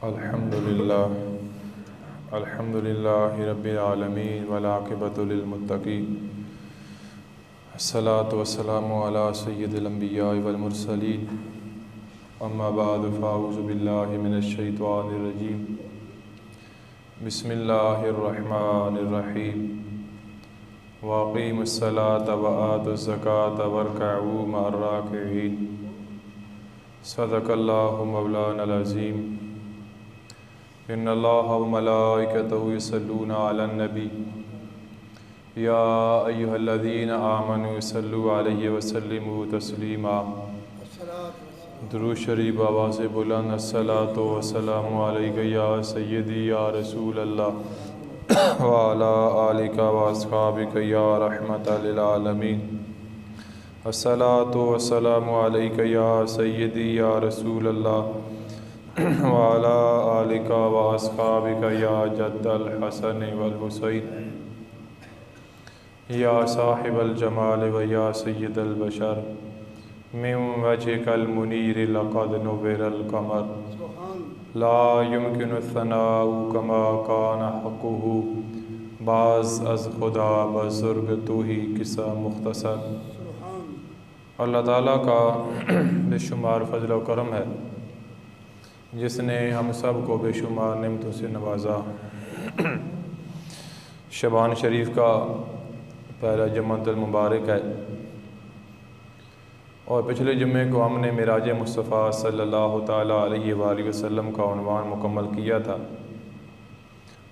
अल्हम्दुलिल्लाह अल्हम्दुलिल्लाहि रब्बिल आलमीन वल आक़िबतु लिल मुत्तक़ीन अस्सलातु वस्सलामु अला सय्यिदिल अंबिया'i वल मुरसलीन अम्मा बअद फ़अऊज़ु बिल्लाहि मिनश शैतानिर रजीम बिस्मिल्लाहिर रहमानिर रहीम वक़ीमुस्सलाता व आतुज़ ज़काता वरकअू मअर राकिईन सदक़ल्लाहु मौलानल अज़ीम इन्नल्लाह व मलाइकतहु युसल्लूना अलन नबी या अय्युहल्लज़ीना आमनू सल्लु अलैहि व सल्लिमू तस्लीमा। दुरूद शरीफ आवाज़ बुलंद अस्सलातु वस्सलामु अलैका या सय्यदी या रसूल अल्लाह व अला आलिका व अस्हाबिका या रहमतल लिल आलमीन। अस्सलातु वस्सलामु अलैका या सय्यदी या रसूल अल्लाह व अला आलिका व अस्हाबिका या जद्दल हसन वल हुसैन या साहिबल जमाल व या सय्यदल बशर मिन वजहिकल मुनीर लक़द नुव्विरल क़मर ला युमकिनु सनाउ कमा कान हक़्क़ुहु बाज़ अज़ खुदा बुज़ुर्ग तू ही किस्सा मुख्तसर। अल्लाह ताला का बेशुमार फज़ल व करम है जिसने हम सब को बेशुमार नेमतों से नवाजा। शबान शरीफ का पहला जुम्मतुल मुबारक है और पिछले जुम्मे को हमने मिराज मुस्तफ़ा सल्लल्लाहु ताला अलैहि वसल्लम का उन्वान मुकम्मल किया था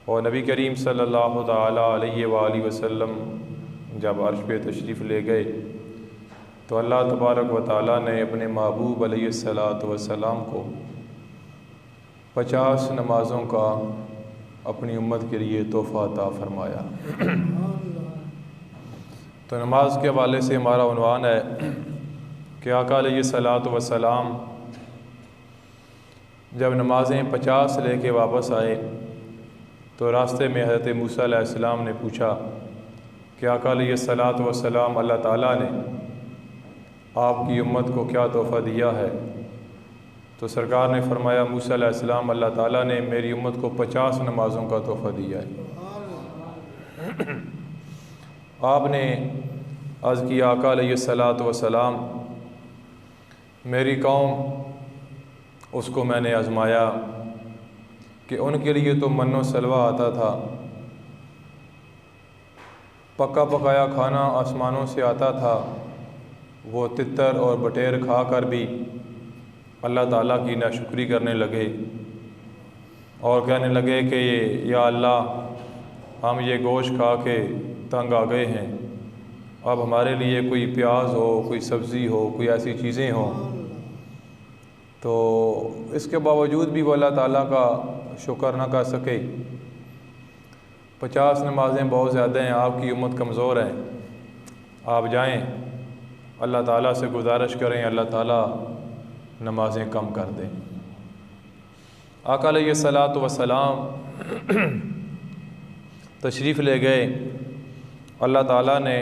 और नबी करीम सल्लल्लाहु ताला अलैहि वसल्लम जब अर्श पे तशरीफ़ ले गए तो अल्लाह तबारक व ताला ने अपने महबूब अलैहिस्सलातु वस्सलाम को 50 नमाज़ों का अपनी उम्मत के लिए तोहफ़ा अता फरमाया। तो नमाज के हवाले से हमारा उन्वान है कि आका अलैहिस्सलातु वस्सलाम जब नमाज़ें 50 लेके वापस आए तो रास्ते में हज़रत मूसा अलैहिस्सलाम ने पूछा कि आका अलैहिस्सलातु वस्सलाम अल्लाह ताला ने आपकी उम्मत को क्या तोहफ़ा दिया है। तो सरकार ने फरमाया मूसा अलैहिस्सलाम अल्लाह ताला ने मेरी उम्मत को 50 नमाज़ों का तोहफ़ा दिया है। आपने अर्ज़ किया आका अलैहिस्सलातु वस्सलाम मेरी कौम उसको मैंने आज़माया कि उनके लिए तो मन्नो सलवा आता था, पका पकाया खाना आसमानों से आता था, वो तितर और बटेर खा कर भी अल्लाह ताला की नाशुक्री करने लगे और कहने लगे कि या अल्लाह हम ये गोश्त खा के तंग आ गए हैं, अब हमारे लिए कोई प्याज हो, कोई सब्ज़ी हो, कोई ऐसी चीज़ें हों। तो इसके बावजूद भी वो अल्लाह ताला का शुक्र ना कर सके। 50 नमाज़ें बहुत ज़्यादा हैं, आपकी उम्मत कमज़ोर है, आप जाएं अल्लाह ताला से गुजारिश करें अल्लाह ताला नमाज़ें कम कर दें। आका अलैहिस्सलातु वस्सलाम तशरीफ़ ले गए, अल्लाह ताला ने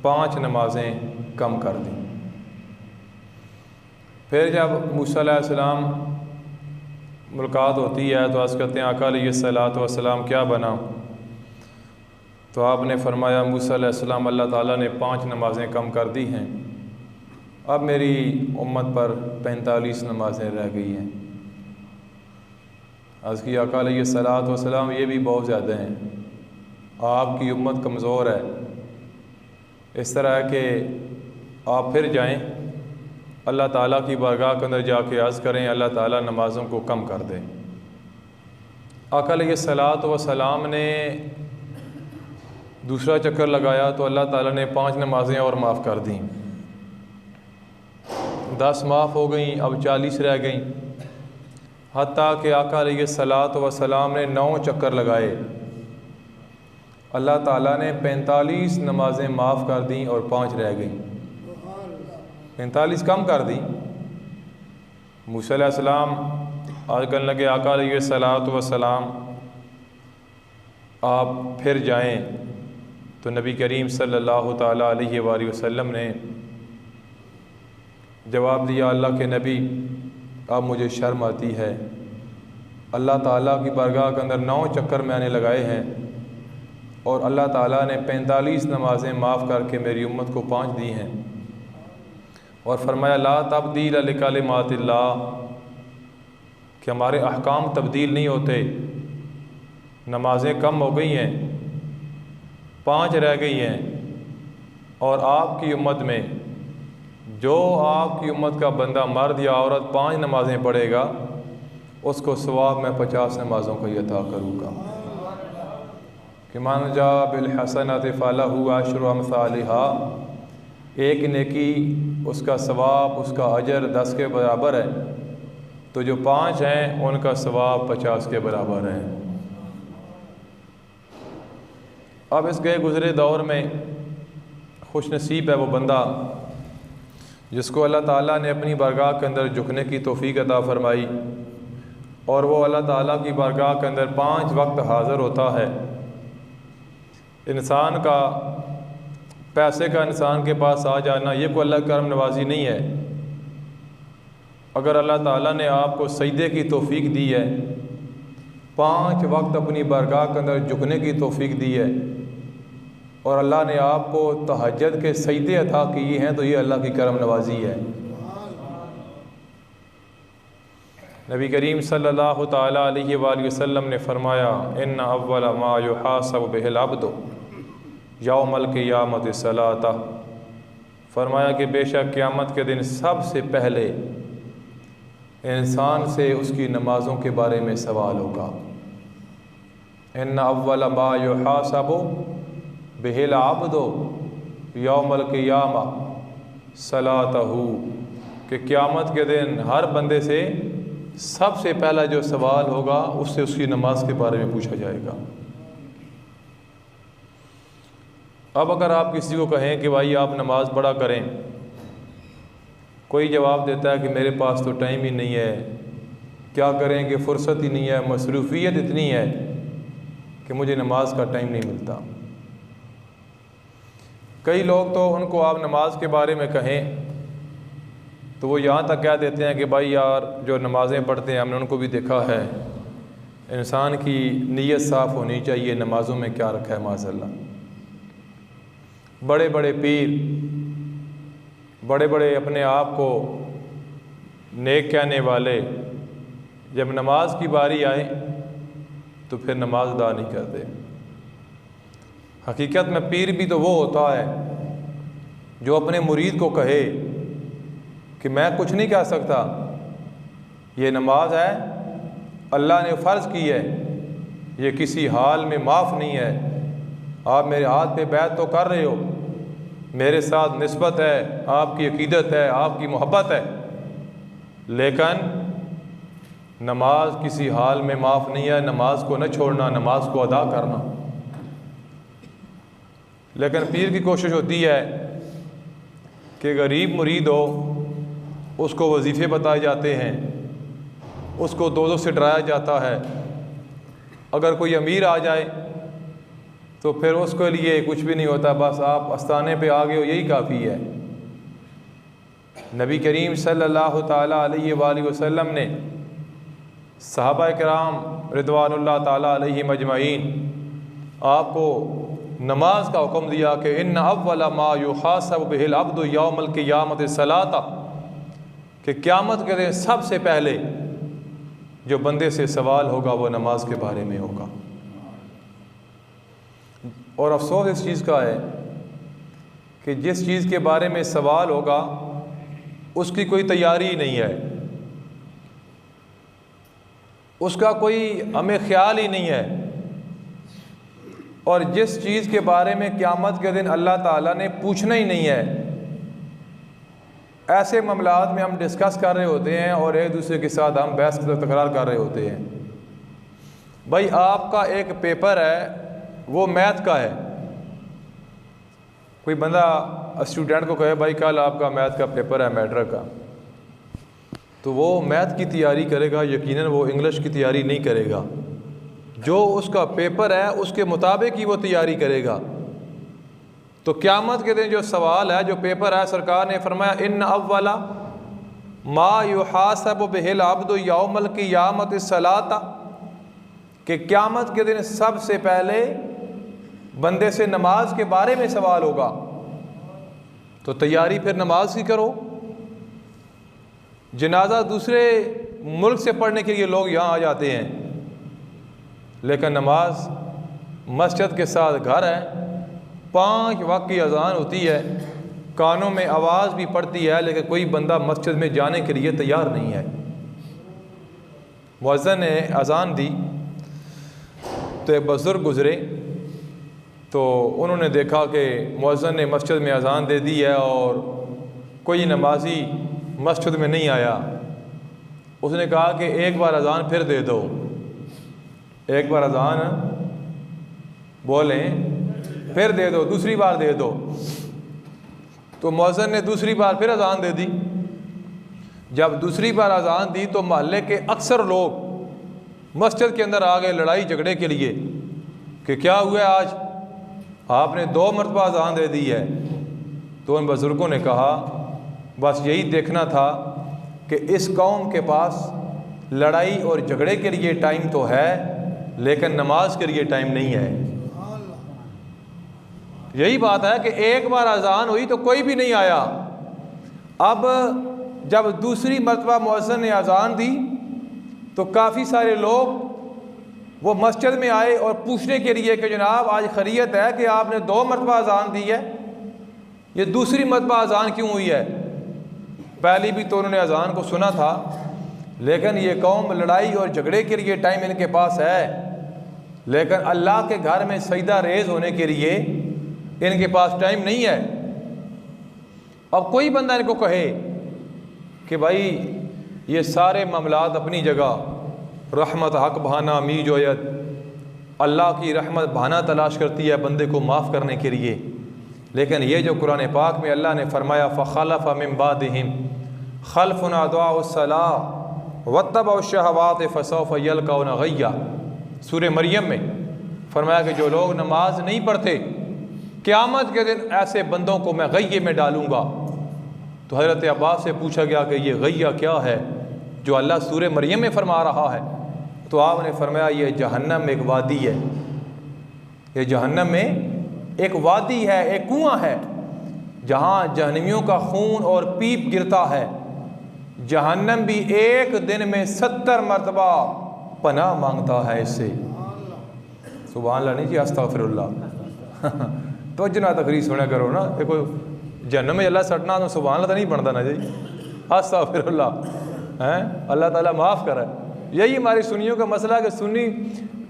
5 नमाज़ें कम कर दी। फिर जब मूसा अलैहिस्सलाम मुलाकात होती है तो अर्ज़ करते हैं आका अलैहिस्सलातु वस्सलाम क्या बना। तो आपने फरमाया मूसा अलैहिस्सलाम अल्लाह ताला ने 5 नमाज़ें कम कर दी हैं, अब मेरी उम्मत पर 45 नमाज़ें रह गई हैं। अर्ज़ की आका अलैहिस्सलातु वस्सलाम ये भी बहुत ज़्यादा हैं, आपकी उम्मत कमज़ोर है। इस तरह के आप फिर जाएं अल्लाह ताला की बारगाह के अंदर जाके अर्ज़ करें अल्लाह ताला नमाज़ों को कम कर दे। आका अलैहिस्सलातु वस्सलाम ने दूसरा चक्कर लगाया तो अल्लाह ताला ने 5 नमाज़ें और माफ़ कर दी, 10 माफ़ हो गई, अब 40 रह गई। हत्ता कि आका अलैहिस्सलातु वस्सलाम ने 9 चक्कर लगाए, अल्लाह ताला ने 45 नमाज़ें माफ़ कर दी और 5 रह गई, 45 कम कर दी। मूसा अलैहिस्सलाम आज कहने लगे आका अलैहिस्सलातु वस्सलाम आप फिर जाएं। तो नबी करीम सल्लल्लाहु ताला अलैहि वसल्लम ने जवाब दिया अल्लाह के नबी अब मुझे शर्म आती है अल्लाह ताला की बारगाह के अंदर 9 चक्कर मैंने लगाए हैं और अल्लाह ताला ने 45 नमाज़ें माफ़ करके मेरी उम्मत को 5 दी हैं। और फरमाया ला तब्दील लिकलिमातिल्लाह, कि हमारे अहकाम तब्दील नहीं होते। नमाज़ें कम हो गई हैं, 5 रह गई हैं, और आपकी उम्मत में जो आपकी उम्मत का बंदा मर्द या औरत 5 नमाज़ें पढ़ेगा उसको सवाब मैं 50 नमाज़ों का अता करूँगा। कि मन जा बिल हसनत फलहु अशरु अमसालिहा, एक नेकी उसका सवाब उसका अजर 10 के बराबर है, तो जो 5 हैं उनका सवाब 50 के बराबर है। अब इस गए गुज़रे दौर में खुश नसीब है वो बंदा जिसको अल्लाह ताला ने अपनी बारगाह के अंदर झुकने की तौफीक अता फरमाई और वो अल्लाह ताला की बारगाह के अंदर 5 वक्त हाज़िर होता है। इंसान का पैसे का इंसान के पास आ जाना ये कोई अल्लाह की करम नवाजी नहीं है। अगर अल्लाह ताला ने आपको सजदे की तौफीक दी है, 5 वक्त अपनी बारगाह के अंदर झुकने की तौफीक दी है और अल्लाह ने आपको तहज्जुद के सजदे अता किए हैं, तो ये अल्लाह की करम नवाजी है। नबी करीम सल्लल्लाहु ताला अलैहि वसल्लम ने फरमाया इन्ना अव्वल मा युहासबु बिहिल अब्दु यौमल क़ियामत सलाता, फरमाया कि बेशक क़यामत के दिन सबसे पहले इंसान से उसकी नमाज़ों के बारे में सवाल होगा। इन्ना अव्वल मा युहासबु बिहिल अब्दु यौमल क़ियामा सलातहु, कि क़यामत के दिन हर बंदे से सबसे पहला जो सवाल होगा उससे उसकी नमाज के बारे में पूछा जाएगा। अब अगर आप किसी को कहें कि भाई आप नमाज़ पढ़ा करें, कोई जवाब देता है कि मेरे पास तो टाइम ही नहीं है, क्या करें कि फ़ुर्सत ही नहीं है, मसरूफ़ियत इतनी है कि मुझे नमाज का टाइम नहीं मिलता। कई लोग तो उनको आप नमाज के बारे में कहें तो वो यहाँ तक कह देते हैं कि भाई यार जो नमाज़ें पढ़ते हैं हमने उनको भी देखा है, इंसान की नीयत साफ़ होनी चाहिए, नमाज़ों में क्या रखा है माज़अल्लाह। बड़े बड़े पीर, बड़े बड़े अपने आप को नेक कहने वाले, जब नमाज की बारी आए तो फिर नमाज अदा नहीं करते। हकीकत में पीर भी तो वो होता है जो अपने मुरीद को कहे कि मैं कुछ नहीं कह सकता, ये नमाज है अल्लाह ने फ़र्ज़ की है, ये किसी हाल में माफ़ नहीं है। आप मेरे हाथ पे बैत तो कर रहे हो, मेरे साथ निस्बत है, आपकी अकीदत है, आपकी मोहब्बत है, लेकिन नमाज किसी हाल में माफ़ नहीं है। नमाज को न छोड़ना, नमाज को अदा करना। लेकिन पीर की कोशिश होती है कि गरीब मुरीद हो उसको वजीफ़े बताए जाते हैं, उसको दोज़ख से डराया जाता है। अगर कोई अमीर आ जाए तो फिर उसके लिए कुछ भी नहीं होता, बस आप आस्थाने पे आ गए हो यही काफ़ी है। नबी करीम सल्लल्लाहु ताला अलैहि वसल्लम ने सहाबा किराम रिदवानुल्लाह ताला अलैहिम अजमईन आपको नमाज का हुक्म दिया कि इन्ना अव्वल मा युहासबु बिहिल अब्दु यौमल क़ियामत सलाता, कि क़यामत के दिन सबसे पहले जो बंदे से सवाल होगा वो नमाज के बारे में होगा। और अफसोस इस चीज़ का है कि जिस चीज़ के बारे में सवाल होगा उसकी कोई तैयारी नहीं है, उसका कोई हमें ख्याल ही नहीं है। और जिस चीज़ के बारे में क़यामत के दिन अल्लाह ताला ने पूछना ही नहीं है, ऐसे मामलात में हम डिस्कस कर रहे होते हैं और एक दूसरे के साथ हम बहस तकरार कर रहे होते हैं। भाई आपका एक पेपर है वो मैथ का है, कोई बंदा स्टूडेंट को कहे भाई कल आपका मैथ का पेपर है मैट्रिक का, तो वो मैथ की तैयारी करेगा, यकीनन वो इंग्लिश की तैयारी नहीं करेगा। जो उसका पेपर है उसके मुताबिक ही वो तैयारी करेगा। तो क़यामत के दिन जो सवाल है, जो पेपर है, सरकार ने फरमाया इन्ना अव्वला मा युहासबु बिहिल अब्दु यौमल क़ियामत सलाता, कि क़यामत के दिन सबसे पहले बंदे से नमाज के बारे में सवाल होगा, तो तैयारी फिर नमाज की करो। जनाजा दूसरे मुल्क से पढ़ने के लिए लोग यहाँ आ जाते हैं, लेकिन नमाज मस्जिद के साथ घर है, 5 वक्त की अजान होती है, कानों में आवाज़ भी पड़ती है, लेकिन कोई बंदा मस्जिद में जाने के लिए तैयार नहीं है। मुअज्जिन ने अजान दी तो एक बुज़ुर्ग गुज़रे, तो उन्होंने देखा कि मुअज्जिन ने मस्जिद में अजान दे दी है और कोई नमाजी मस्जिद में नहीं आया। उसने कहा कि एक बार अजान फिर दे दो, एक बार अजान बोलें फिर दे दो, दूसरी बार दे दो। तो मुअज्जिन ने दूसरी बार फिर अजान दे दी। जब दूसरी बार अजान दी तो मोहल्ले के अक्सर लोग मस्जिद के अंदर आ गए लड़ाई झगड़े के लिए कि क्या हुआ आज, आपने 2 मरतबा अजान दे दी है। तो उन बुज़ुर्गों ने कहा बस यही देखना था कि इस कौम के पास लड़ाई और झगड़े के लिए टाइम तो है, लेकिन नमाज के लिए टाइम नहीं है। यही बात है कि एक बार अजान हुई तो कोई भी नहीं आया। अब जब दूसरी मरतबा मुअज्जिन ने अजान दी तो काफ़ी सारे लोग वो मस्जिद में आए और पूछने के लिए कि जनाब आज खैरियत है कि आपने 2 मरतबा अजान दी है, ये दूसरी मरतबा अजान क्यों हुई है। पहली भी तो उन्होंने अजान को सुना था, लेकिन ये कौम लड़ाई और झगड़े के लिए टाइम इनके पास है, लेकिन अल्लाह के घर में सजदा रेज़ होने के लिए इनके पास टाइम नहीं है। अब कोई बंदा इनको कहे कि भाई ये सारे मामलात अपनी जगह, रहमत हक बहाना मी जोयत, अल्लाह की रहमत बहाना तलाश करती है बंदे को माफ़ करने के लिए, लेकिन ये जो कुरान पाक में अल्लाह ने फरमाया फ़ख़लफ़ मिन बादिहिम खल्फ़ुन अदाउस्सलाह वत्तबउश्शहवात फ़सौफ़ यल्क़ौन ग़य्या, सूरह मरियम में फरमाया कि जो लोग नमाज नहीं पढ़ते क़यामत के दिन ऐसे बंदों को मैं गय्ये में डालूँगा। तो हज़रत अब्बास से पूछा गया कि ये गय्या क्या है जो अल्लाह सूरह मरियम में फरमा रहा है। तो आपने फरमाया ये जहन्नम में एक वादी है, ये जहन्नम में एक वादी है, एक कुआं है जहाँ जहन्नमियों का खून और पीप गिरता है। जहन्नम भी एक दिन में 70 मरतबा पनाह मांगता है इससे। सुभान अल्लाह नहीं जी, अस्तगफिरुल्लाह। तो जना तकरीर सुना करो ना, देखो जहन्नम में अल्लाह सटना तो सुभान अल्लाह तो नहीं बनता ना जी, अस्तगफिरुल्लाह हैं, अल्लाह ताला माफ़ करे। यही हमारी सुन्नियों का मसला कि सुन्नी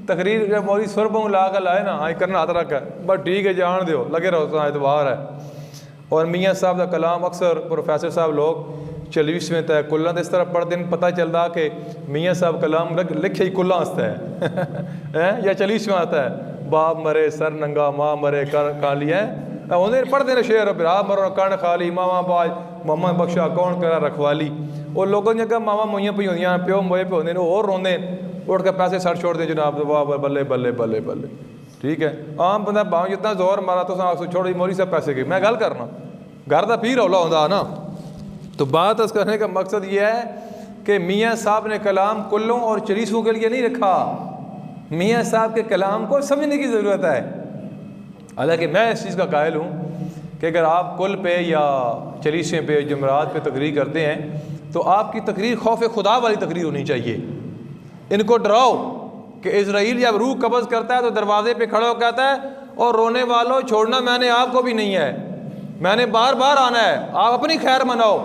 तकरीर जब मौली सुरबों ला कर लाए ना, हाँ करना हाथ रख है बस ठीक है, जान दो लगे रहो तो एतबार है। और मियाँ साहब का कलाम अक्सर प्रोफेसर साहब लोग 40 में तय कुल्ला इस तरह पढ़ते हैं, पता चलता कि मियाँ साहब कलाम लिखे ही कुल्ला हंसता है या 40 में आता है, बाप मरे सर नंगा माँ मरे कर खाली है उन्हें पढ़ते हैं शेर, बिरा मरो कण खाली मामा बाज मामा बख्शा कौन करा रखवाली। और लोगों ने कहा मामा मोइयाँ पी होंदियां प्यो मोए पे होंगे और रोंदे उठ के पैसे सड़ छोड़ दें जनाब, वाह बल्ले बल्ले बल्ले बल्ले। ठीक है, आम बंदा भाव जितना जोर मारा तो छोड़ मोरी सब पैसे गए। मैं गल करना घर का पीर रौला होंदा ना। तो बात इस करने का मकसद ये है कि मियाँ साहब ने कलाम कुल्लों और 40 के लिए नहीं रखा, मियाँ साहब के कलाम को समझने की ज़रूरत है। हालांकि मैं इस चीज़ का कायल हूँ कि अगर आप कुल पे या 40 पे जुमरात पे तकरीर करते हैं तो आपकी तकरीर खौफ खुदा वाली तकरीर होनी चाहिए। इनको डराओ कि इज़राइल जब रूह कब्ज़ करता है तो दरवाजे पे खड़ा होकर कहता है और रोने वालों छोड़ना मैंने आपको भी नहीं है, मैंने बार बार आना है, आप अपनी खैर मनाओ।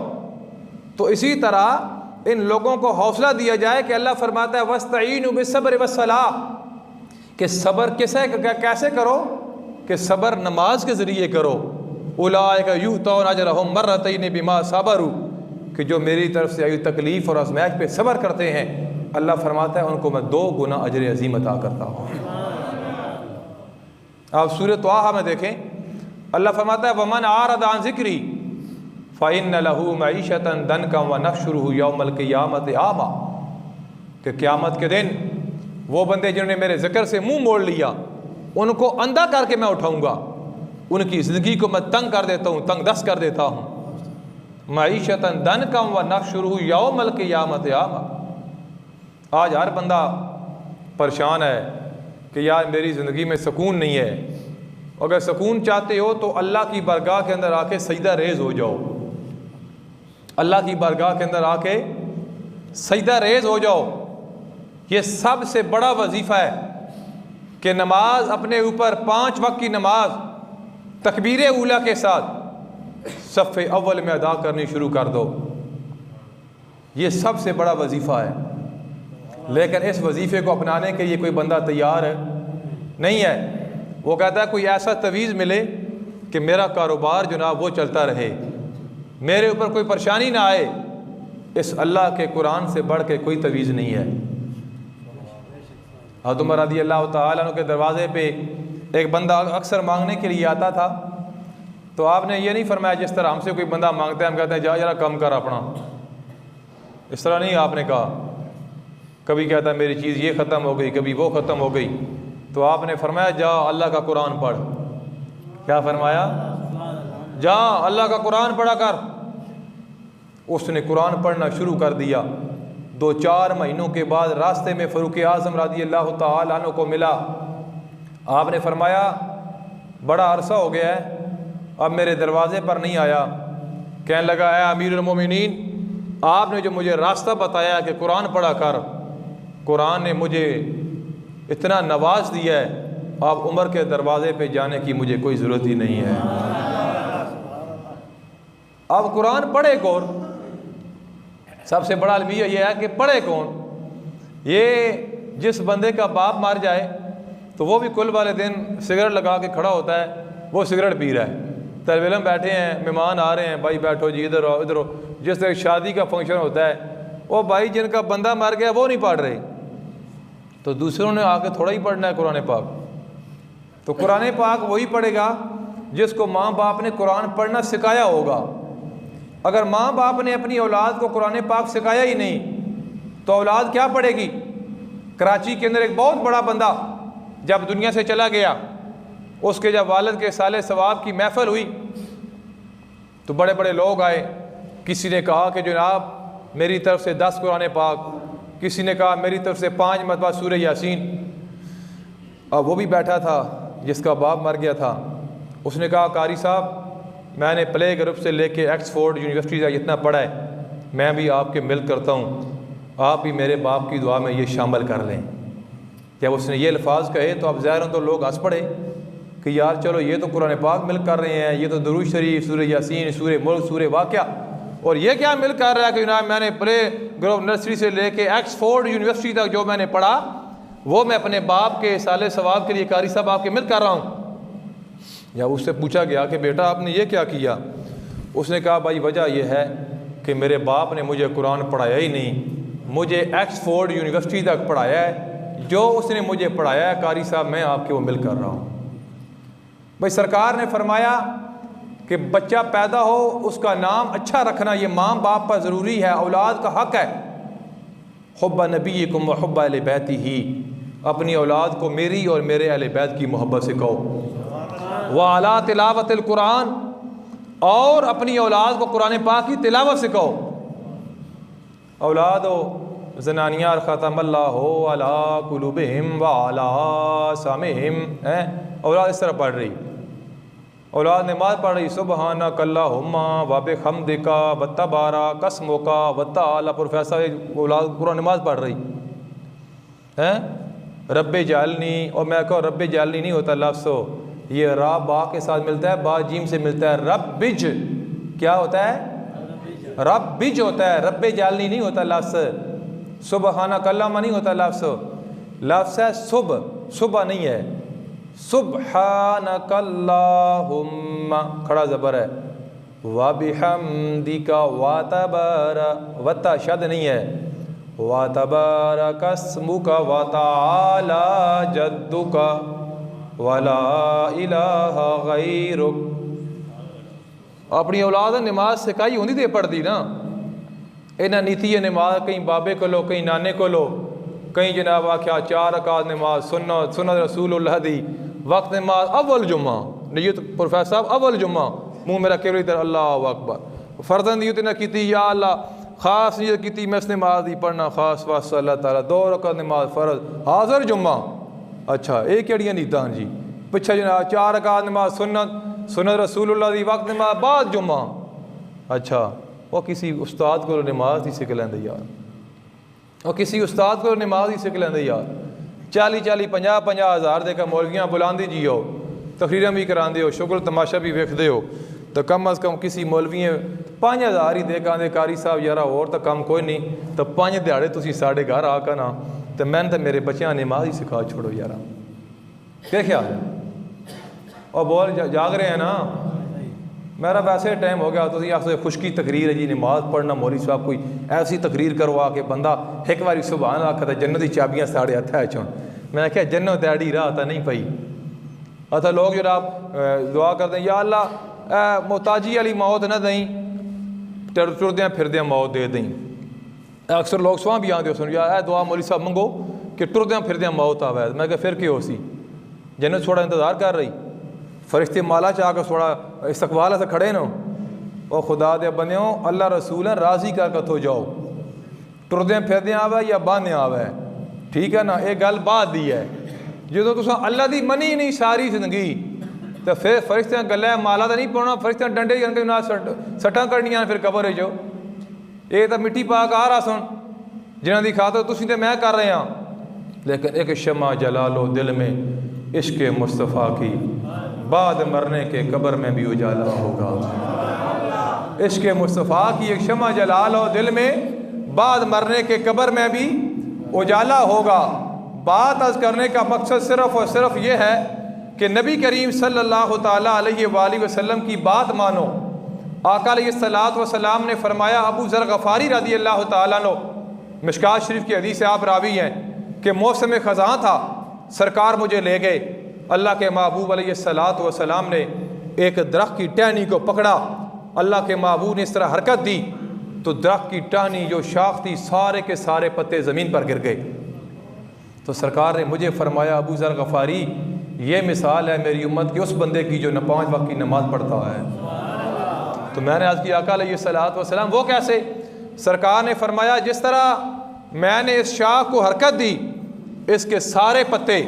तो इसी तरह इन लोगों को हौसला दिया जाए कि अल्लाह फरमाता है वस्तईनु बिस्सब्र वस्सलाह, कि सब्र कैसे करो कि सब्र नमाज के ज़रिए करो। उलाइका युअतौना अजरहुम मर्रतैन बिमा सबरू, कि जो मेरी तरफ से आई तकलीफ़ और आज़माइश पे सब्र करते हैं अल्लाह फरमाता है उनको मैं 2 गुना अजर अज़ीम अता करता हूँ। आप सूरह त्वाहा में देखें, अल्लाह फरमाता है वमन आरद अन ज़िक्री फ़इन्न लहू मईशतन दनका व नहशुरुहु यौमल क़ियामति आमा, कि क़यामत के दिन वो बंदे जिन्होंने मेरे ज़िक्र से मुँह मोड़ लिया उनको अंधा करके मैं उठाऊँगा, उनकी ज़िंदगी को मैं तंग कर देता हूँ, तंग दस्त कर देता हूँ। मईशतन दनका व नहशुरुहु यौमल क़ियामति आमा। आज हर बंदा परेशान है कि यार मेरी ज़िंदगी में सुकून नहीं है। अगर सुकून चाहते हो तो अल्लाह की बारगाह के अंदर आके सजदा रेज़ हो जाओ। अल्लाह की बारगाह के अंदर आके सजदा रेज़ हो जाओ। ये सबसे बड़ा वजीफ़ा है कि नमाज अपने ऊपर 5 वक्त की नमाज तकबीर ऊला के साथ सफ़े अव्वल में अदा करनी शुरू कर दो। ये सबसे बड़ा वजीफ़ा है। लेकिन इस वजीफ़े को अपनाने के लिए कोई बंदा तैयार नहीं है। वो कहता है कोई ऐसा तवीज़ मिले कि मेरा कारोबार जनाब वो चलता रहे, मेरे ऊपर कोई परेशानी ना आए। इस अल्लाह के कुरान से बढ़ के कोई तवीज़ नहीं है। हज़रत उमर रज़ी अल्लाह तआला अन्हु के दरवाज़े पे एक बंदा अक्सर मांगने के लिए आता था, तो आपने ये नहीं फरमाया जिस तरह हमसे कोई बंदा मांगता है हम कहते हैं जा जरा कम कर अपना। इस तरह नहीं आपने कहा। कभी कहता है मेरी चीज़ ये ख़त्म हो गई, कभी वो ख़त्म हो गई। तो आपने फरमाया जा अल्लाह का कुरान पढ़। क्या फरमाया? जा अल्लाह का कुरान पढ़ा कर। उसने कुरान पढ़ना शुरू कर दिया। 2-4 महीनों के बाद रास्ते में फ़ारूक आज़म रज़ी अल्लाह तआला अन्हु को मिला। आपने फरमाया बड़ा अरसा हो गया है, अब मेरे दरवाज़े पर नहीं आया। कहने लगा ऐ अमीरुल मोमिनीन, आपने जो मुझे रास्ता बताया कि कुरान पढ़ा कर, कुरान ने मुझे इतना नवाज दिया है, अब उमर के दरवाज़े पे जाने की मुझे कोई ज़रूरत ही नहीं है। अब कुरान पढ़े कौन? सबसे बड़ा अलमिया यह है कि पढ़े कौन। ये जिस बंदे का बाप मर जाए तो वो भी कुल वाले दिन सिगरेट लगा के खड़ा होता है, वो सिगरेट पी रहा है। तलबे इल्म बैठे हैं, मेहमान आ रहे हैं, भाई बैठो जी, इधर आओ इधर आओ। जिस तरह शादी का फंक्शन होता है, वो भाई जिनका बंदा मर गया वो नहीं पढ़ रहे, तो दूसरों ने आके थोड़ा ही पढ़ना है कुरान पाक। तो कुरान पाक वही पढ़ेगा जिसको माँ बाप ने कुरान पढ़ना सिखाया होगा। अगर माँ बाप ने अपनी औलाद को कुरान पाक सिखाया ही नहीं तो औलाद क्या पढ़ेगी? कराची के अंदर एक बहुत बड़ा बंदा जब दुनिया से चला गया, उसके जब वालिद के साले सवाब की महफिल हुई तो बड़े बड़े लोग आए। किसी ने कहा कि जनाब मेरी तरफ से 10 कुरान पाक, किसी ने कहा मेरी तरफ से 5 मरतबा सूरह यासीन। अब वो भी बैठा था जिसका बाप मर गया था। उसने कहा कारी साहब मैंने प्ले ग्रुप से लेके ऑक्सफोर्ड यूनिवर्सिटी तक इतना पढ़ा है, मैं भी आपके मिल करता हूँ, आप भी मेरे बाप की दुआ में ये शामिल कर लें। जब उसने ये अल्फाज कहे तो अब ज़ाहिर तो लोग हंस पड़े कि यार चलो ये तो कुरान पाक मिल कर रहे हैं, ये तो दुरूद शरीफ, सूरह यासीन, सूरह मुल्क, सूरह वाक़या, और ये क्या मिल कर रहा है कि जनाब मैंने प्ले ग्रुप नर्सरी से लेके ऑक्सफोर्ड यूनिवर्सिटी तक जो मैंने पढ़ा वो मैं अपने बाप के साले सवाब के लिए कारी साहब आपके मिल कर रहा हूँ। जब उससे पूछा गया कि बेटा आपने ये क्या किया, उसने कहा भाई वजह यह है कि मेरे बाप ने मुझे कुरान पढ़ाया ही नहीं, मुझे ऑक्सफोर्ड यूनिवर्सिटी तक पढ़ाया है, जो उसने मुझे पढ़ाया है कारी साहब मैं आपके वो मिल कर रहा हूँ। भाई सरकार ने फरमाया कि बच्चा पैदा हो उसका नाम अच्छा रखना ये माँ बाप पर ज़रूरी है, औलाद का हक़ है। हुब्बा नबीकुम व हुब्बा अहले बैती ही, अपनी औलाद को मेरी और मेरे अहले बैत की मोहब्बत से कहो। व अला तिलावतिल कुरान, और अपनी औलाद को कुरान पाक की तिलावत से कहो। औलाद हो ज़नानिया ख़तमल्लाहु अला कुलूबिहिम व अला सामिहिम, औलाद इस तरह पढ़ रही, औलाद नमाज पढ़ रही सुबहानक अल्लाहुम्मा व बिहम्दिका व तबारक अस्मुका व तआला। प्रोफेसर औलाद कुरान नमाज पढ़ रही है। रब्बे जालनी, और मैं कहूँ रब्बे जालनी नहीं होता लफ्ज़, ये रा बा के साथ मिलता है, बा जीम से मिलता है। रब्बिज क्या होता है? रब्बिज होता है, रब्बे जालनी नहीं होता लफ्ज़। सुबहानक अल्लाहुम्मा नहीं होता लफ्ज़, लफ्ज़ है सुबह नहीं है। सुब्हानक अल्लाहुम्मा खड़ा ज़बर है, व बिहम्दिका व तबारक, वता शद नहीं है, व तबारक अस्मुका व तआला जद्दुका वला इलाहा गैरुक। अपनी औलाद नमाज सिखाई होंदी ते पढ़ती ना, इन्हें नीति है नमाज कहीं बाबे को लो, कहीं नाने को लो, कहीं जनाब आख्या 4 रकात नमाज, सुन्नत रसूलुल्लाह दी, वक्त नमाज अव्वल जुम्मा नियत प्रोफेसर साहब अव्वल जुम्मा, मुँह मेरा केवल इधर अल्लाह अकबर। फर्जन नियत ना की या अल्लाह खास नीयत की मैं इस नमाज ही पढ़ना खास वास्ता अल्लाह ताला, 2 रकात नमाज फ़र्ज हाज़र जुम्मा। अच्छा ये केड़ियां नीयतां जी? पिछे जनाब 4 रकात नमाज सुन्नत रसूलुल्लाह दी वक्त नमाज बाद जुम्मा। अच्छा वो किसी उस्ताद को नमाज ही सिख लेंदे यार, और किसी उस्ताद को नमाज ही सिख लेंदे यार। 40-40 50-50 हज़ार दे मौलवियाँ बुलांदी जी हो, तकरीरां भी करांदे हो, शुगल तमाशा भी वेखदे हो, तो कम अज़ कम किसी मौलवी 5000 ही दे कहते कारी साहब यार और तो कम कोई नहीं, तो 5 दिहाड़े तुसी साढ़े घर आकर ना तो मैंने तो मेरे बच्चों नमाज ही सिखा छोड़ो यार। क्या ख्याल है? और बोल जाग रहे हैं ना? मेरा वैसे टाइम हो गया, तुम आखो खुशकी तकरीर है जी, नमाज पढ़ना मौलवी साहब कोई ऐसी तकरीर करवा के बंदा एक बारी सुभान आखता जन्नत की चाबियाँ साढ़े हथ चुन। मैं क्या जन्नत दैड़ी राह तो नहीं पई। अच्छा लोग जो आप दुआ करते हैं या अल्लाह मोहताजी वाली मौत ना दई, टुरद्या फिरद्या मौत दे दई। अक्सर लोग सुहा भी आते सुन यार दुआ मौलवी साहब मंगो कि टुरद्या फिरद्या मौत आवे। मैं क्या फिर क्यों सी जन्नत थोड़ा इंतज़ार कर रही, फरिश्ते माला च आकर थोड़ा इस्तकबाल से खड़े न। और खुदा दे बंदे अल्लाह रसूल राज़ी कर कथो जाओ, टुरद्या फिरद्या आवे या बांध्या आवे, ठीक है ना? ये गल बात दी है। जो तुस अल्लाह की मनी नहीं सारी जिंदगी तो फिर फरिश्तियाँ गल्ला माला तो नहीं पाना, फरिश्तियाँ डंडे ना सट्टां करनियां फिर कबर जो। ये तो मिट्टी पा के आ रहा सुन जिन्हों की खातर तुसीं ते मैं कर रहे हैं। लेकिन एक शमा जला लो दिल में इश्क मुस्तफ़ा की, बाद मरने के कब्र में भी उजाला होगा। इश्क मुस्तफ़ा की एक शमा जला लो दिल में, बाद मरने के कब्र में भी उजाला होगा। बात आज करने का मकसद सिर्फ़ और सिर्फ ये है कि नबी करीम सल्लल्लाहु ताला अलैहि वसल्लम की बात मानो। आका अलैहिस्सलातु वस्सलाम ने फरमाया, अबू ज़र गफ़ारी रज़ी अल्लाह ताला अन्हु, मिशकात शरीफ की हदीस से आप रावी हैं कि मौसम ख़ज़ां था, सरकार मुझे ले गए। अल्लाह के महबूब अलैहिस्सलातु वस्सलाम ने एक दरख्त की टहनी को पकड़ा, अल्लाह के महबूब ने इस तरह हरकत दी तो दरख्त की टहनी जो शाख थी सारे के सारे पत्ते ज़मीन पर गिर गए। तो सरकार ने मुझे फरमाया, अबू ज़र गफ़ारी ये मिसाल है मेरी उम्मत की उस बंदे की जो 5 वक्त की नमाज़ पढ़ता है। तो मैंने आज की आका अलैहिस्सलातु वस्सलाम वो कैसे? सरकार ने फरमाया जिस तरह मैंने इस शाख को हरकत दी, इसके सारे पत्ते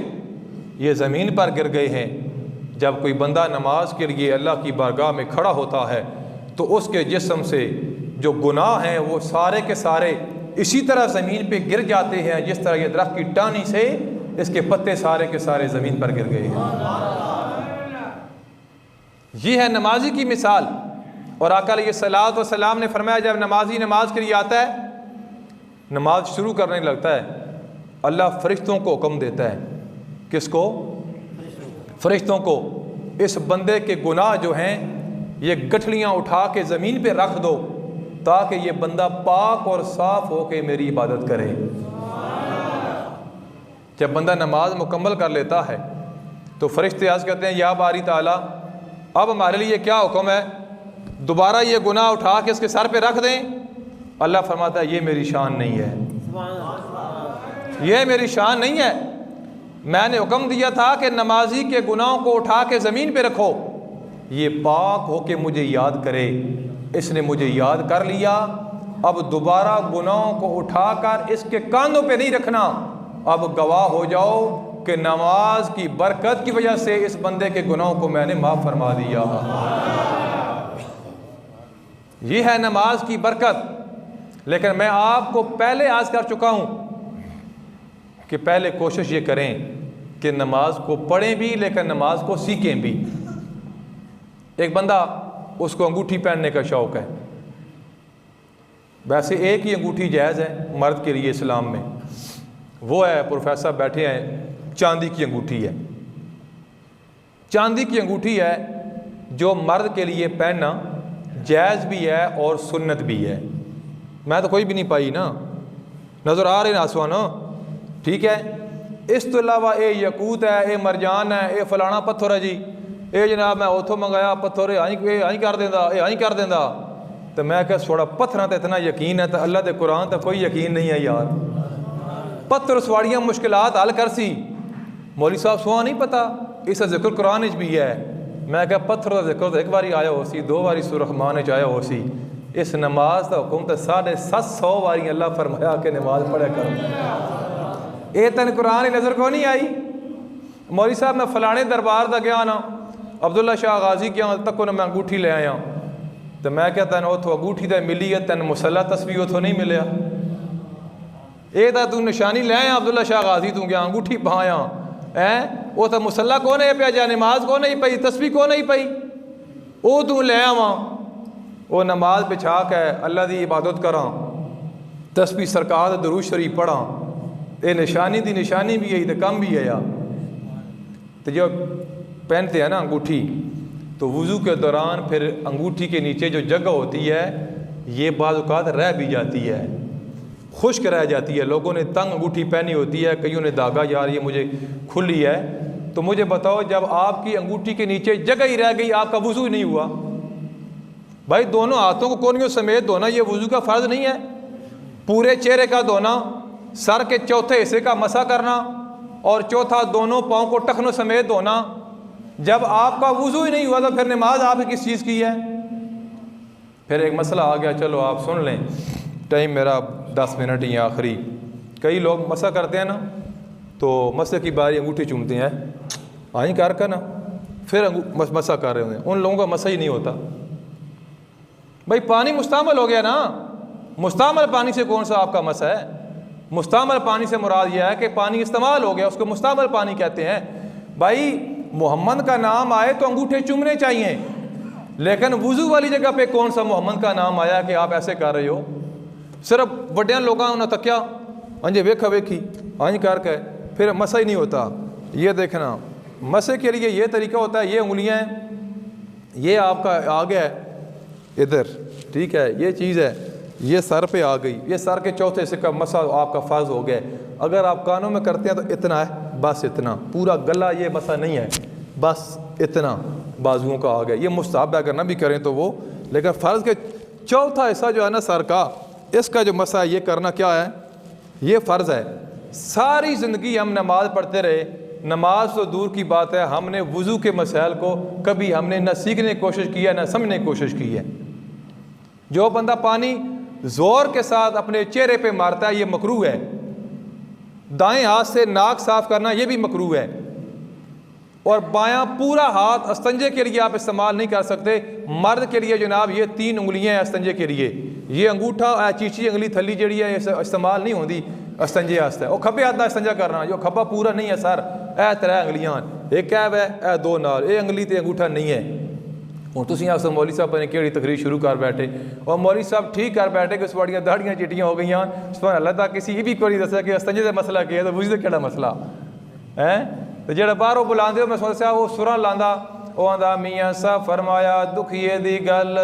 ये ज़मीन पर गिर गए हैं। जब कोई बंदा नमाज के लिए अल्लाह की बारगाह में खड़ा होता है तो उसके जिस्म से जो गुनाह हैं वो सारे के सारे इसी तरह ज़मीन पे गिर जाते हैं जिस तरह ये दरख्त की टानी से इसके पत्ते सारे के सारे ज़मीन पर गिर गए हैं। ये है नमाजी की मिसाल। और आका अलैहिस्सलातु वस्सलाम ने फरमाया जब नमाजी नमाज के लिए आता है, नमाज शुरू करने लगता है, अल्लाह फरिश्तों को हुक्म देता है। किसको? फरिश्तों को, इस बंदे के गुनाह जो हैं ये गठलियाँ उठा के ज़मीन पे रख दो ताकि ये बंदा पाक और साफ़ हो के मेरी इबादत करे। जब बंदा नमाज मुकम्मल कर लेता है तो फरिश्ते आज कहते हैं या बारी ताला अब हमारे लिए क्या हुक्म है, दोबारा ये गुनाह उठा के इसके सर पे रख दें। अल्लाह फरमाता है ये मेरी शान नहीं है, ये मेरी शान नहीं है। मैंने हुक्म दिया था कि नमाजी के गुनाहों को उठा के ज़मीन पे रखो, ये पाक हो के मुझे याद करे। इसने मुझे याद कर लिया, अब दोबारा गुनाहों को उठाकर इसके कांधों पे नहीं रखना। अब गवाह हो जाओ कि नमाज की बरकत की वजह से इस बंदे के गुनाहों को मैंने माफ़ फरमा दिया। ये है नमाज की बरकत। लेकिन मैं आपको पहले आज कर चुका हूँ कि पहले कोशिश ये करें कि नमाज को पढ़ें भी लेकिन नमाज को सीखें भी। एक बंदा उसको अंगूठी पहनने का शौक़ है, वैसे एक ही अंगूठी जायज़ है मर्द के लिए इस्लाम में, वो है प्रोफेसर बैठे हैं, चांदी की अंगूठी है। चांदी की अंगूठी है जो मर्द के लिए पहनना जायज़ भी है और सुन्नत भी है। मैं तो कोई भी नहीं पाई ना, नज़र आ रहे नासवा ना, ठीक है। इस तो अलावा ये यकूत है, ये मरजान है, ये फलाना पत्थर है जी, ये जनाब मैं उतों मंगाया पत्थर आई कर देंदा, ये आई कर देंदा। तो मैं क्या थोड़ा पत्थर तो इतना यकीन है तो अल्लाह के कुरान तो कोई यकीन नहीं है यार। पत्थर सवाड़ियाँ मुश्किलात हल कर सी, मौलवी साहब सुहा नहीं पता, इसका जिक्र कुरान भी है। मैं क्या पत्थर का जिक्र एक बार आया हो सी, 2 बार सूरह रहमान आया हो सी, इस नमाज का हुक्म तो 750 वारी अल्लाह फरमाया कि नमाज पढ़ा करो। ये तेन कुरान की नज़र को नहीं आई? मौलवी साहब मैं फलाने दरबार का गया ना, अब्दुल्ला शाह गाजी गया तक मैं अंगूठी ले आया, तो मैं क्या तेन उतो अंगूठी तो मिली है, तेन मुसला तस्वीर उतो नहीं मिलिया। ये तो तू निशानी ले आया अब्दुल्ला शाह गाजी, तू गया अंगूठी पाया है, वो तो मुसला को नहीं पिया, जा नमाज को नहीं पई, तस्वीर को नहीं पई, वो तू ले आवा, वो नमाज बिछा के अल्लाह की इबादत करा, तस्वीर सरकार दरूद शरीफ पढ़ा, ये निशानी दी निशानी भी है तो कम भी है यार। तो जो पहनते हैं ना अंगूठी, तो वज़ू के दौरान फिर अंगूठी के नीचे जो जगह होती है ये बाज़ औक़ात रह भी जाती है, खुश्क रह जाती है। लोगों ने तंग अंगूठी पहनी होती है, कईयों ने धागा, यार ये मुझे खुली है। तो मुझे बताओ, जब आपकी अंगूठी के नीचे जगह ही रह गई, आपका वज़ू ही नहीं हुआ। भाई दोनों हाथों को कोनियों समेत धोना ये वज़ू का फ़र्ज़ नहीं है? पूरे चेहरे का धोना, सर के चौथे हिस्से का मसा करना, और चौथा दोनों पाँव को टखनों समेत धोना। जब आपका वज़ू ही नहीं हुआ तो फिर नमाज आपकी किस चीज़ की है? फिर एक मसला आ गया, चलो आप सुन लें, टाइम मेरा 10 मिनट ही आखिरी। कई लोग मसा करते हैं ना, तो मसे की बारी अंगूठी चूमते हैं, आई कर ना, फिर मसा कर रहे होते हैं, उन लोगों का मसा ही नहीं होता। भाई पानी मुस्तामल हो गया ना, मुस्तामल पानी से कौन सा आपका मसा है? मुस्तामल पानी से मुराद यह है कि पानी इस्तेमाल हो गया, उसको मुस्तामल पानी कहते हैं। भाई मोहम्मद का नाम आए तो अंगूठे चूमने चाहिए, लेकिन वज़ू वाली जगह पे कौन सा मोहम्मद का नाम आया कि आप ऐसे कर रहे हो? सिर्फ बड़े लोगों उन्हें तकिया अंजे वेखा वेखी अंज करके फिर मसा ही नहीं होता। ये देखना, मसे के लिए ये तरीका होता है, ये उंगलियाँ ये आपका आ गया है इधर, ठीक है, ये चीज़ है, ये सर पे आ गई, ये सर के चौथे हिस्से का मसा आपका फ़र्ज हो गया। अगर आप कानों में करते हैं तो इतना है, बस इतना, पूरा गला ये मसा नहीं है, बस इतना बाजुओं का आ गया। ये मुस्तहब है, अगर ना भी करें तो वो, लेकिन फ़र्ज़ के चौथा हिस्सा जो है ना सर का, इसका जो मसा है ये करना क्या है, ये फ़र्ज़ है। सारी ज़िंदगी हम नमाज़ पढ़ते रहे, नमाज तो दूर की बात है, हमने वज़ू के मसाइल को कभी हमने न सीखने की कोशिश की है, न समझने की कोशिश की है। जो बंदा पानी ज़ोर के साथ अपने चेहरे पे मारता है, ये मकरूह है। दाएं हाथ से नाक साफ़ करना ये भी मकरूह है, और बायां पूरा हाथ अस्तंजे के लिए आप इस्तेमाल नहीं कर सकते। मर्द के लिए जनाब ये 3 उंगलियां हैं अस्तंजे के लिए, ये अंगूठा चीची उंगली थली जी है इस्तेमाल नहीं होती अस्तंजे वास्ते। और खब्बे हाथ का अस्तंजा करना, जो खब्बा पूरा नहीं है सर, ए 3 उंगलियां, एक कैब है, ए 2 नाल, ये उंगली तो अंगूठा नहीं है। हूँ तुम आखो मौली साहब ने कि तकरीर शुरू कर बैठे, और मौली साहब ठीक कर बैठे कि थोड़ियाँ दाढ़ियाँ चिट्टियाँ हो गई। सुभान अल्लाह, तक किसी ये भी कोई दसा कि अस्तंजे का मसला क्या है, तो बुझते केड़ा मसला है। तो जो बाहरों बुलाते हो, मैं सोचा वो सुरा लादा, वो आंदा मियाँ साहब फरमाया दुखिए दी गल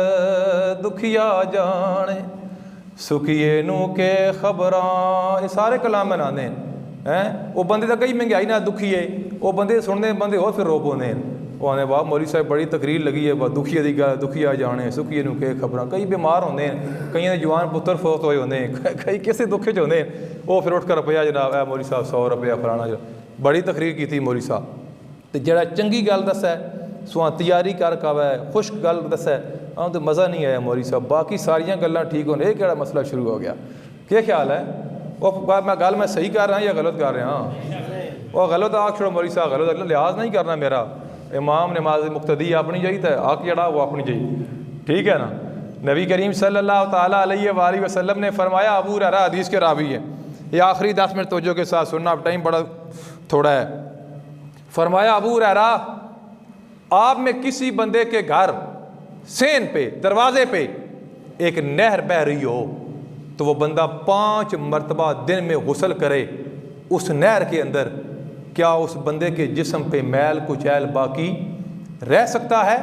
दुखिया जाने, सुखिए नू के खबरां, ये सारे कलाम बनाते हैं। वो बंदे तो कई महंगाई ना दुखिए, वो बंदे सुनते बंदे हो फिर रो पाते हैं। वो आने वाह मौली साहब बड़ी तकरीर लगी है, बस दुखिए की गल दुखिया जाने, सुखिए नू के खबरां। कई बीमार होंगे हैं, कई जवान पुत्र फौत होए होंगे हैं, कई किसी दुखे च होंगे हैं। वो फिर उठ कर रुपया जनाब है मौली साहब 100 रुपया फलाना, जो बड़ी तकरीर की थी मौली साहब। तो जरा चंगी गल दस है, सुहा तैयारी कर कवै, खुश्क गल दस है, हाँ तो मज़ा नहीं आया मौली साहब। बाकी सारियाँ गल्लां ठीक होने, ये केड़ा मसला शुरू हो गया? क्या ख्याल है? वो मैं गल मैं सही कर रहा या गलत कर रहा? वो गलत आख छोड़ो मौली साहब, गलत लिहाज नहीं करना मेरा। इमाम नमाज मुक्तदी अपनी जाई तो हक जड़ा वो अपनी जाई, ठीक है ना। नबी करीम सल्लल्लाहु ताला अलैहि वसल्लम ने फरमाया, अबू हुरैरा हदीस के रावी है, ये आखिरी 10 मिनट तवज्जो के साथ सुनना, अब टाइम बड़ा थोड़ा है। फरमाया अबू हुरैरा, आप में किसी बंदे के घर सेन पे दरवाजे पे एक नहर बह रही हो, तो वो बंदा 5 मरतबा दिन में गुस्ल करे उस नहर के अंदर, क्या उस बंदे के जिस्म पे मैल कुचैल बाकी रह सकता है?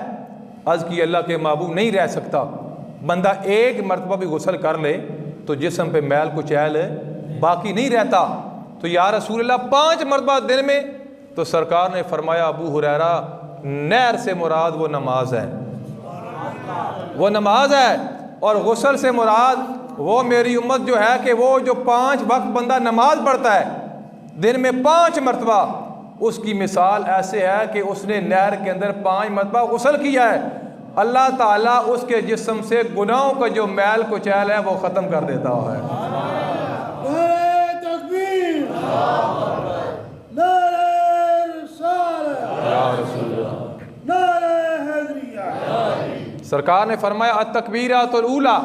अर्ज़ की अल्लाह के महबूब नहीं रह सकता। बंदा 1 मरतबा भी गुस्ल कर ले तो जिस्म पे मैल कुचैल बाकी नहीं रहता। तो या रसूल अल्लाह 5 मरतबा दिन में? तो सरकार ने फरमाया, अबू हुरैरा नहर से मुराद वो नमाज है, वो नमाज है। और गुस्ल से मुराद वो मेरी उम्मत जो है कि वो जो 5 वक्त बंदा नमाज पढ़ता है दिन में 5 मरतबा, उसकी मिसाल ऐसे है कि उसने नहर के अंदर 5 मरतबा गुस्ल किया है। अल्लाह ताला उसके जिस्म से गुनाहों का जो मैल कुचैल है वो ख़त्म कर देता है। सरकार ने फरमाया अत-तकबीरातुल ऊला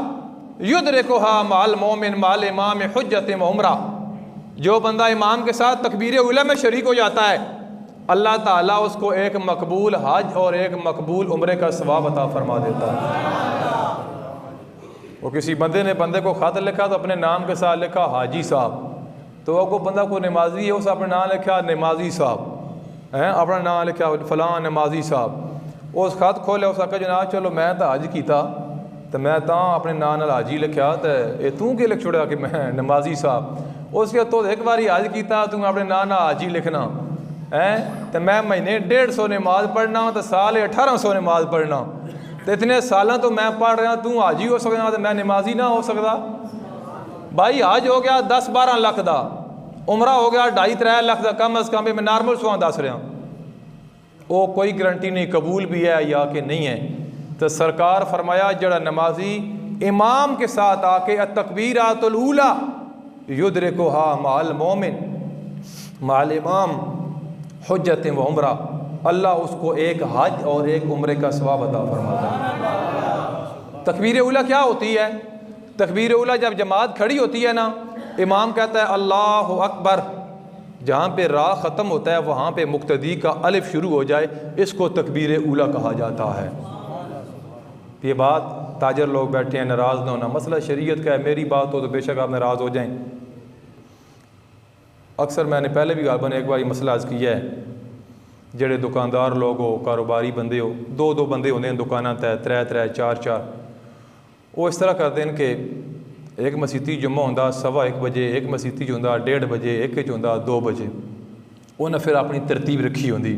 युदरिकुहा माल मोमिन माल इमाम हुज्जत व उमरा। जो बंदा इमाम के साथ तकबीर उला में शरीक हो जाता है, अल्लाह ताला उसको एक मकबूल हज और एक मकबूल उम्रे का सवाब अता फरमा देता है। वो किसी बंदे को ख़त लिखा तो अपने नाम के साथ लिखा हाजी साहब, तो वो बंदा को नमाजी है, उसने अपना नाम लिखा नमाजी साहब हैं, अपना नाम लिखा फलां नमाजी साहब। उस खत खोलिया, उस आखा जनाब चलो मैं तो हज किया तो मैं तो अपने नाम हाजी लिखा, तो ये तू कि लिख छोड़ा कि मैं नमाजी साहब। उसके तो एक बार हज किया, तू अपने नाम हाजी लिखना है, तो मैं महीने 150 नमाज पढ़ना तो साल 1800 नमाज पढ़ना, तो इतने सालों तो मैं पढ़ रहा, तू हाजी हो सकता तो मैं नमाजी ना हो सकता। भाई हज हो गया 10-12 लाख का, उमरा हो गया 2.5-3 लाख का, कम अज़ कम मैं नॉर्मल सुहा दस रहा, वो कोई गारंटी नहीं कबूल भी है या कि नहीं है। तो सरकार फरमाया जड़ा नमाजी इमाम के साथ आके अत-तकबीरातुल ऊला युदरिकुहा माल मोमिन माल इमाम हुज्जत व उमरा, अल्लाह उसको एक हज और एक उम्रे का सवाब अता फरमाता है। तकबीर उला क्या होती है? तकबीर उला जब जमात खड़ी होती है ना, इमाम कहता है अल्लाहु अकबर, जहाँ पे रा ख़त्म होता है वहाँ पे मुक्तदी का अलिफ शुरू हो जाए, इसको तकबीर उला कहा जाता है। ये बात ताजर लोग बैठे हैं, नाराज़ ना होना, मसला शरीयत का है, मेरी बात हो तो बेशक आप नाराज़ हो जाएं। अक्सर मैंने पहले भी गालबन एक बार मसला अर्ज़ किया है, जेड़े दुकानदार लोग हो, कारोबारी बंदे हो, 2-2 बंदे होंगे दुकाना तय 3-3 4-4, वो इस तरह करते हैं कि एक मसीती जुम्मा होंदा 1:15 बजे, एक मसीती च होंदा 1:30 बजे, एक च होंदा 2 बजे। उन्हें फिर अपनी तरतीब रखी होंदी,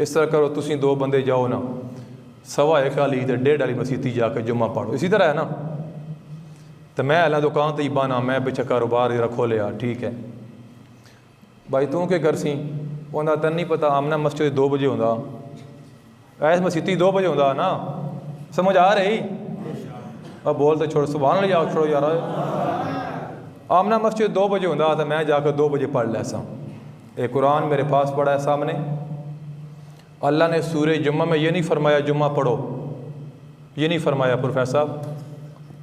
इस तरह करो तुसीं 2 बंदे जाओ ना 1:15 वाली तो 1:30 वाली मसीती जाके जुम्मा पढ़ो, इसी तरह है ना। तो मैं अला दुकान तो ही बना, मैं पिछा कारोबार रखो लिया, ठीक है भाई तू के कर सी, उन्हें तेन नहीं पता आमना मस्जिद 2 बजे होंदा, ऐस मसीती 2 बजे होंदा ना, समझ आ रही? अब बोल तो छोड़, सुभान अल्लाह जाओ छोड़ो यार, आमना मस्जिद 2 बजे होंदा तो मैं जाकर 2 बजे पढ़ लैसा। एक कुरान मेरे पास पढ़ा है सामने, अल्लाह ने सूरह जुम्मा में ये नहीं फरमाया जुम्मा पढ़ो, ये नहीं फरमाया प्रोफेसर साहब,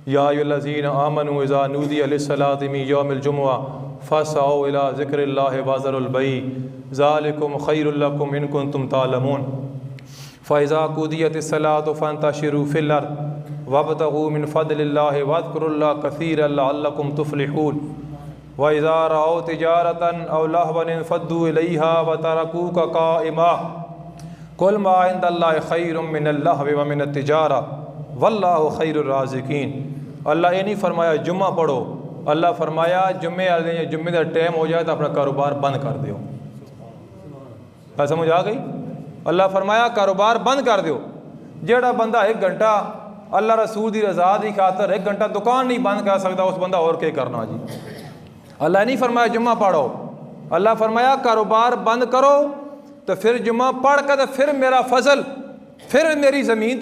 या अय्युहल्लज़ीना आमनू इज़ा नूदिया लिस्सलाति मिन यौमिल जुमुआ फसअू इला ज़िक्रिल्लाहि वज़रुल बई ज़ालिकुम खैरुल लकुम इन कुंतुम तालमून फ़इज़ा क़ुदियतिस्सलातु फ़ंतशिरू फ़िल अर्ज़ वब्तगू मिन फ़ज़लिल्लाहि वज़्कुरुल्लाह कसीरन लअल्लकुम तुफ़्लिहून वइज़ा रअव तिजारतन अव लहवन इंफ़द्दू इलैहा व तरकूका क़ाइमा कुल मा इंदल्लाहि खैरुम मिनल लहवी व मिनत तिजारा वल्लाहु खैरुर राज़िकीन। अल्लाह ये नहीं फरमाया जुम्मा पढ़ो, अल्लाह फरमाया जुम्मे वाले जुम्मे का टाइम हो जाए तो अपना कारोबार बंद कर दो। क्या समझ आ गई? अल्लाह फरमाया कारोबार बंद कर दो। जेड़ा बंदा 1 घंटा अल्लाह रसूल की रज़ा की खातर 1 घंटा दुकान नहीं बंद कर सकता, उस बंदा और क्या करना जी। अल्लाह नहीं फरमाया जुम्मा पढ़ो, अल्लाह फरमाया कारोबार बंद करो, तो फिर जुम्मा पढ़ कर तो फिर मेरा फजल, फिर मेरी ज़मीन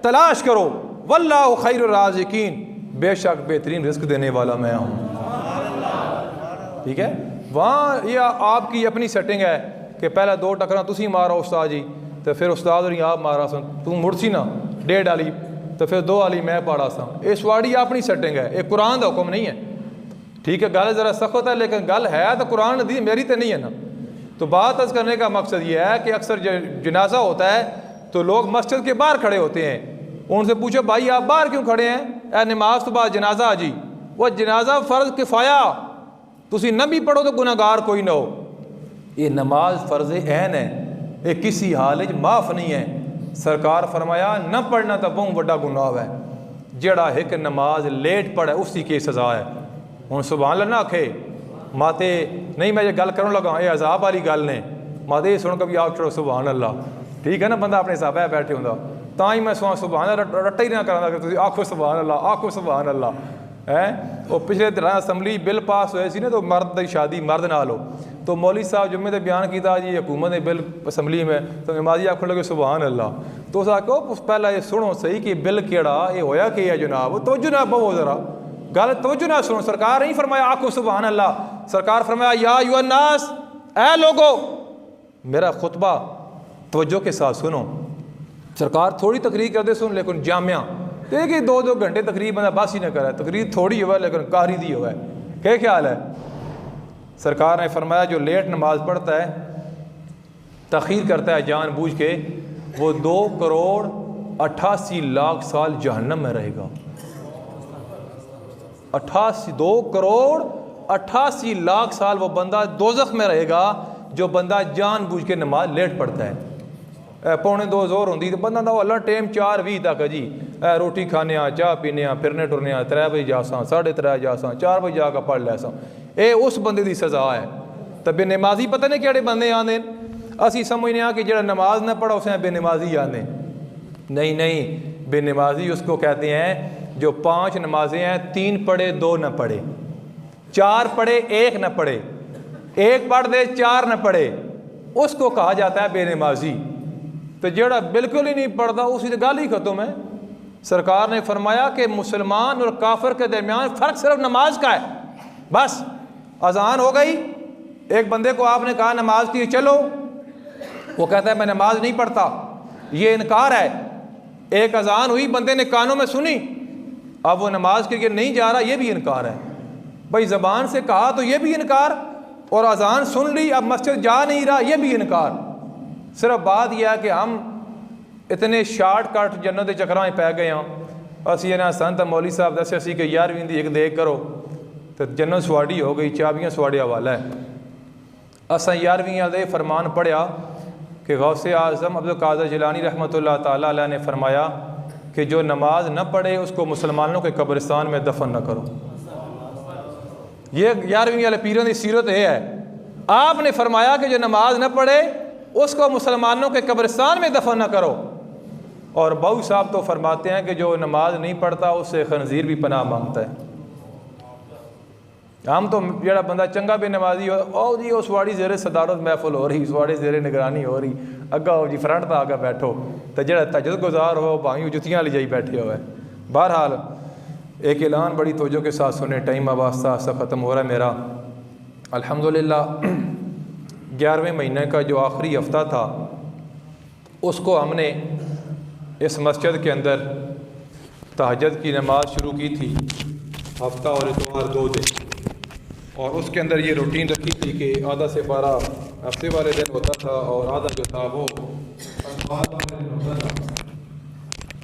तलाश करो, वल्लाहु खैरुर राज़िकीन, बेशक बेहतरीन रिस्क देने वाला मैं हूँ। ठीक है, वहाँ यह आपकी अपनी सेटिंग है कि पहले 2 टकरा तुसी मारो उस्ताद जी, तो फिर उस्ताद और आप मारा सन, तू मुड़ सी ना 1:30 वाली, तो फिर 2 वाली मैं पढ़ा सा, ये स्वाड़ी अपनी सेटिंग है, एक कुरान का हुक्म नहीं है। ठीक है, गल ज़रा सख्त है, लेकिन गल है तो कुरान दी, मेरी तो नहीं है ना। तो बात अर्ज़ करने का मकसद ये है कि अक्सर जनाजा होता है तो लोग मस्जिद के बाहर खड़े होते हैं, उनसे पूछो भाई आप बाहर क्यों खड़े हैं? नमाज तो बाद जनाजा जी, वह जनाजा फ़र्ज किफ़ाया, तुसी न भी पढ़ो तो गुनाहगार कोई ना हो। ये नमाज फ़र्ज ऐन है, ये किसी हाल माफ़ नहीं है। सरकार फरमाया न पढ़ना तो बहुत बड़ा गुनाह है, जड़ा एक नमाज लेट पढ़े उसी की सज़ा है। हुण सुभान अल्लाह ना आखे माते नहीं, मैं ये गल करन लगा ये अजाब वाली गल ने, माते सुन कभी आप छोड़ो सुभान अल्लाह। ठीक है ना, बंदा अपने हिसाब है बैठे होंदा, तां ही मैं सुभान अल्लाह रट्टा ही ना करा कि तुसीं आखो सुभान अल्लाह, आखो सुभान अल्लाह है। वो पिछले दिन असैम्बली बिल पास होए सी ना, तो मर्द की शादी मर्द नाल हो, तो मौलवी साहब जुम्मे ते बयान किया जी हुकूमत ने बिल असम्बली में, तो नमाजी आखन लगे सुबहान अल्लाह। तो उस आखो पहला ये सुनो सही कि बिल केड़ा ये होया कि है जनाब, तवज्जो ना बहु ज़रा गल तवज्जो ना सुनो। सरकार नहीं फरमाया आखो सुबहान अल्लाह, सरकार फरमाया या अय्युहन्नास, ऐ लोगो मेरा खुतबा तवज्जो के साथ सुनो। सरकार थोड़ी तकरीर कर दे सुन, लेकिन जामिया देखिए 2-2 घंटे तकरीर बंदा बस ही ना करे, तकरीर थोड़ी हुआ लेकिन कारी दी हुआ है। क्या ख्याल है? सरकार ने फरमाया जो लेट नमाज पढ़ता है, तखीर करता है जानबूझ के, वो 2,88,00,000 साल जहन्नम में रहेगा। 2,88,00,000 साल वो बंदा दोज़ख में रहेगा जो बंदा जानबूझ के नमाज लेट पढ़ता है। 1:45 जोर होंगी तो बंदा अल्लाह टाइम 4:20 तक जी रोटी खाने चाह पीने फिरने टुरने 3 बजे जा सा 3:30 जा सा 4 बजे जाकर पढ़ लै सा, ये उस बंदे की सज़ा है। तो बेनमाजी पता नहीं कि बंदे आते असी समझने कि जो नमाज न पढ़ा उसे बेनमाजी आते। नहीं नहीं, बेनमाजी उसको कहते हैं जो 5 नमाजें हैं, 3 पढ़े 2 न पढ़े, 4 पढ़े 1 न पढ़े, 1 पढ़ दे 4 न पढ़े, उसको कहा जाता है बेनमाजी। तो जोड़ा बिल्कुल ही नहीं पढ़ता उसी तो गल ही ख़त्म है। सरकार ने फरमाया कि मुसलमान और काफिर के दरमियान फ़र्क सिर्फ नमाज का है। बस अजान हो गई, एक बंदे को आपने कहा नमाज की चलो, वो कहता है मैं नमाज नहीं पढ़ता, ये इनकार है। एक अजान हुई, बंदे ने कानों में सुनी, अब वो नमाज के लिए नहीं जा रहा, ये भी इनकार है। भाई ज़बान से कहा तो ये भी इनकार, और अजान सुन ली अब मस्जिद जा नहीं रहा, ये भी इनकार। सिर्फ बात यह है कि हम इतने शार्टकट जन्नत के चक्कर में पै गए हैं। असी इन्हें संत मौलवी साहब दसे सी कि 11वीं की एक देख करो तो जन्नत स्वाड़ी हो गई, चाबियाँ स्वाड़े हवाला है। असा 11वीं वाले फरमान पढ़िया कि गौसे आज़म अब्दुल कादिर जिलानी रहमतुल्लाह ताला अलैह ने फरमाया कि जो नमाज न पढ़े उसको मुसलमानों के कब्रिस्तान में दफन न करो। ये 11वीं वाले पीरों की सीरत है। आपने फरमाया कि जो नमाज न पढ़े उसको मुसलमानों के कब्रिस्तान में दफन न करो। और बहु साहब तो फरमाते हैं कि जो नमाज नहीं पढ़ता उससे खंजीर भी पनाह मांगता है। हम तो जरा बंदा चंगा बेनमाजी हो ओ जी उस वाड़ी जेरे सदारत महफुल हो रही, उस वाड़ी जेरे निगरानी हो रही, अग्गा हो जी फ्रंट तक आके बैठो, तो जरा तजद गुजार हो भाई जुतियाँ ले जाई बैठे हुए। बहरहाल एक ऐलान बड़ी तवज्जो के साथ सुने, टाइम अब आस्ता आस्ता ख़त्म हो रहा है मेरा। अल्हम्दुलिल्लाह 11वें महीने का जो आखिरी हफ्ता था उसको हमने इस मस्जिद के अंदर तहज्जुद की नमाज शुरू की थी, हफ्ता और इतवार 2 दिन, और उसके अंदर ये रूटीन रखी थी कि आधा से 12 हफ्ते वाले दिन होता था और आधा जो था वो इतवार वाले दिन होता था।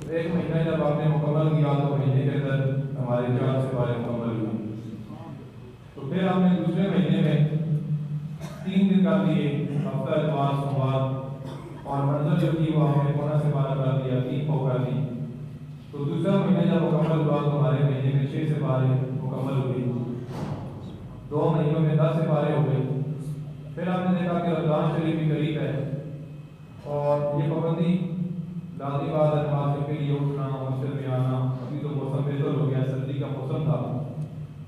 तो एक महीना जब आपने मुकम्मल किया तो महीने के अंदर हमारे 4 से 12 मुकम्मल हुए। तो फिर हमने दूसरे महीने में 3 दिन कर दिए, हफ्ता इतवार सोमवार, और मंजिल जो थी वो हमने 15 से 12 कर दिया, 3 को कर दी। तो दूसरा महीना जब मुकम्मल हुआ तो हमारे महीने में 6 से 12 मुकम्मल हुई, 2 महीनों में 10 से 12 हो गई। फिर हमने देखा कि रमज़ान शरीफ भी करीब है और ये पाबंदी लाज़मी बात है नमाज के लिए उठना, मस्जिद में आना। अभी तो मौसम बेहतर हो गया, सर्दी का मौसम था।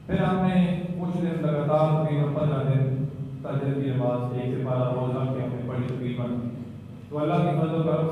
फिर हमने कुछ दिन लगातार तकरीबन 15 दिन तहज्जुद की नमाज 1 से 12 रोज़ रख के हमने पढ़ी तकरीबन। तो अल्लाह की फज़ल करम से